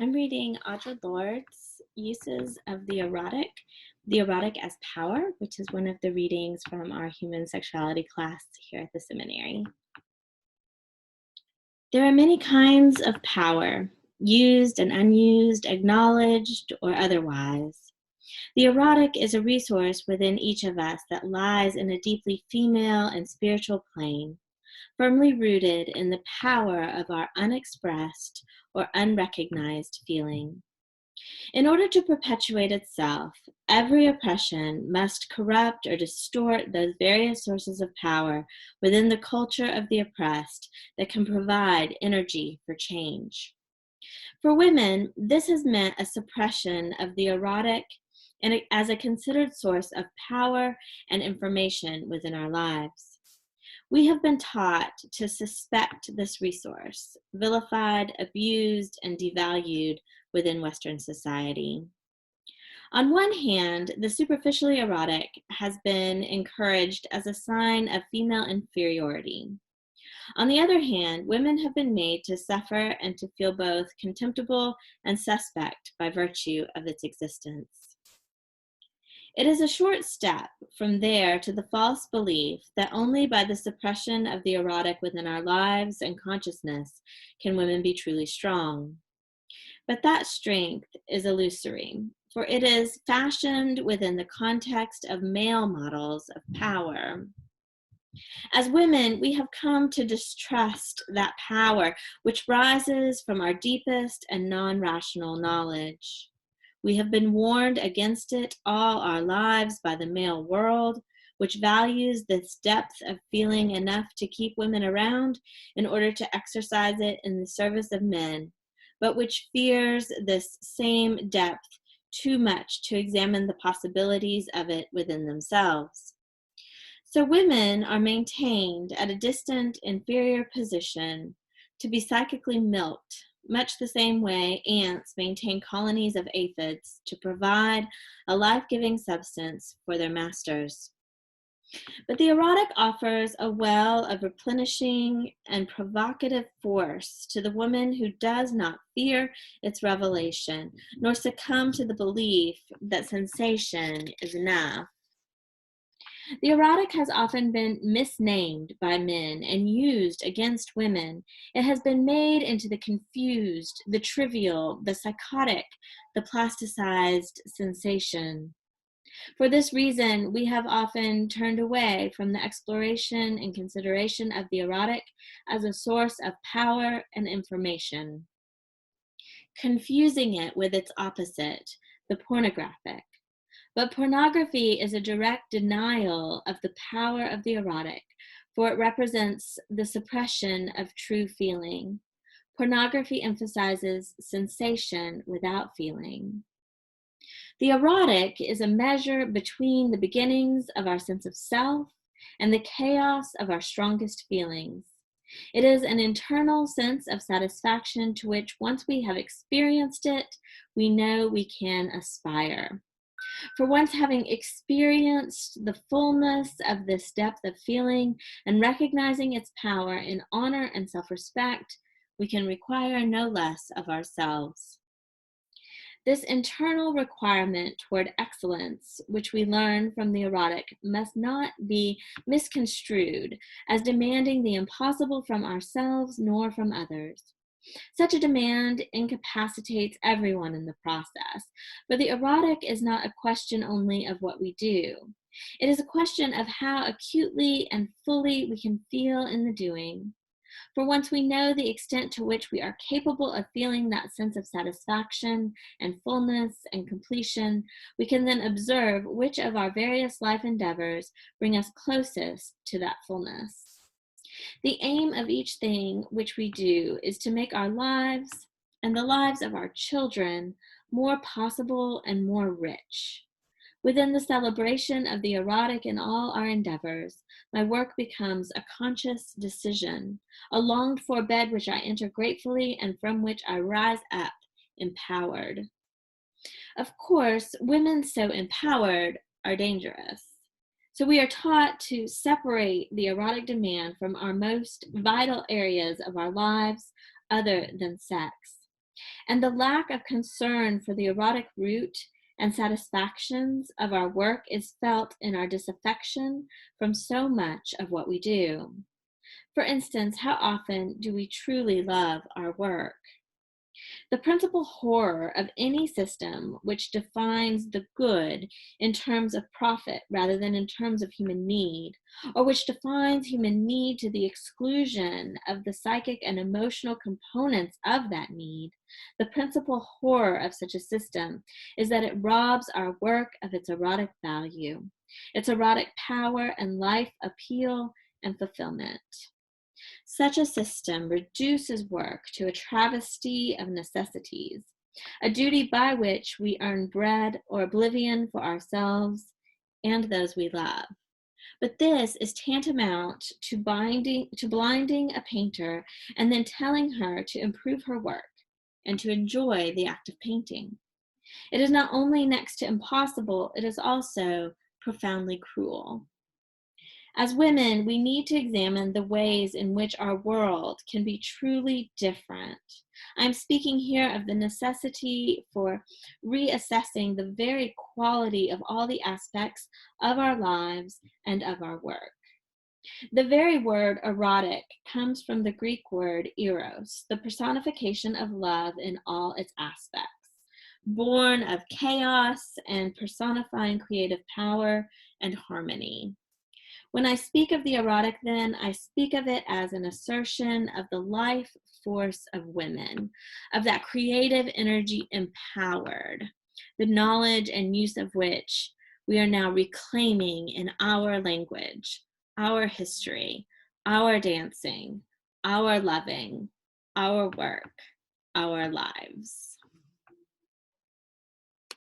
I'm reading Audre Lorde's uses of the erotic as power, which is one of the readings from our human sexuality class here at the seminary. There are many kinds of power, used and unused, acknowledged or otherwise. The erotic is a resource within each of us that lies in a deeply female and spiritual plane, firmly rooted in the power of our unexpressed or unrecognized feeling. In order to perpetuate itself, every oppression must corrupt or distort those various sources of power within the culture of the oppressed that can provide energy for change. For women, this has meant a suppression of the erotic and as a considered source of power and information within our lives. We have been taught to suspect this resource, vilified, abused, and devalued within Western society. On one hand, the superficially erotic has been encouraged as a sign of female inferiority. On the other hand, women have been made to suffer and to feel both contemptible and suspect by virtue of its existence. It is a short step from there to the false belief that only by the suppression of the erotic within our lives and consciousness can women be truly strong. But that strength is illusory, for it is fashioned within the context of male models of power. As women, we have come to distrust that power which rises from our deepest and non-rational knowledge. We have been warned against it all our lives by the male world, which values this depth of feeling enough to keep women around in order to exercise it in the service of men, but which fears this same depth too much to examine the possibilities of it within themselves. So women are maintained at a distant, inferior position to be psychically milked, much the same way ants maintain colonies of aphids to provide a life-giving substance for their masters. But the erotic offers a well of replenishing and provocative force to the woman who does not fear its revelation, nor succumb to the belief that sensation is enough. The erotic has often been misnamed by men and used against women. It has been made into the confused, the trivial, the psychotic, the plasticized sensation. For this reason, we have often turned away from the exploration and consideration of the erotic as a source of power and information, confusing it with its opposite, the pornographic. But pornography is a direct denial of the power of the erotic, for it represents the suppression of true feeling. Pornography emphasizes sensation without feeling. The erotic is a measure between the beginnings of our sense of self and the chaos of our strongest feelings. It is an internal sense of satisfaction to which, once we have experienced it, we know we can aspire. For once having experienced the fullness of this depth of feeling and recognizing its power in honor and self-respect, we can require no less of ourselves. This internal requirement toward excellence, which we learn from the erotic, must not be misconstrued as demanding the impossible from ourselves nor from others. Such a demand incapacitates everyone in the process, but the erotic is not a question only of what we do. It is a question of how acutely and fully we can feel in the doing. For once we know the extent to which we are capable of feeling that sense of satisfaction and fullness and completion, we can then observe which of our various life endeavors bring us closest to that fullness. The aim of each thing which we do is to make our lives and the lives of our children more possible and more rich. Within the celebration of the erotic in all our endeavors, my work becomes a conscious decision, a longed-for bed which I enter gratefully and from which I rise up empowered. Of course, women so empowered are dangerous. So we are taught to separate the erotic demand from our most vital areas of our lives other than sex. And the lack of concern for the erotic root and satisfactions of our work is felt in our disaffection from so much of what we do. For instance, how often do we truly love our work? The principal horror of any system which defines the good in terms of profit rather than in terms of human need, or which defines human need to the exclusion of the psychic and emotional components of that need, the principal horror of such a system is that it robs our work of its erotic value, its erotic power and life appeal and fulfillment. Such a system reduces work to a travesty of necessities, a duty by which we earn bread or oblivion for ourselves and those we love. But this is tantamount to blinding a painter and then telling her to improve her work and to enjoy the act of painting. It is not only next to impossible, it is also profoundly cruel. As women, we need to examine the ways in which our world can be truly different. I'm speaking here of the necessity for reassessing the very quality of all the aspects of our lives and of our work. The very word erotic comes from the Greek word eros, the personification of love in all its aspects, born of chaos and personifying creative power and harmony. When I speak of the erotic, then, I speak of it as an assertion of the life force of women, of that creative energy empowered, the knowledge and use of which we are now reclaiming in our language, our history, our dancing, our loving, our work, our lives.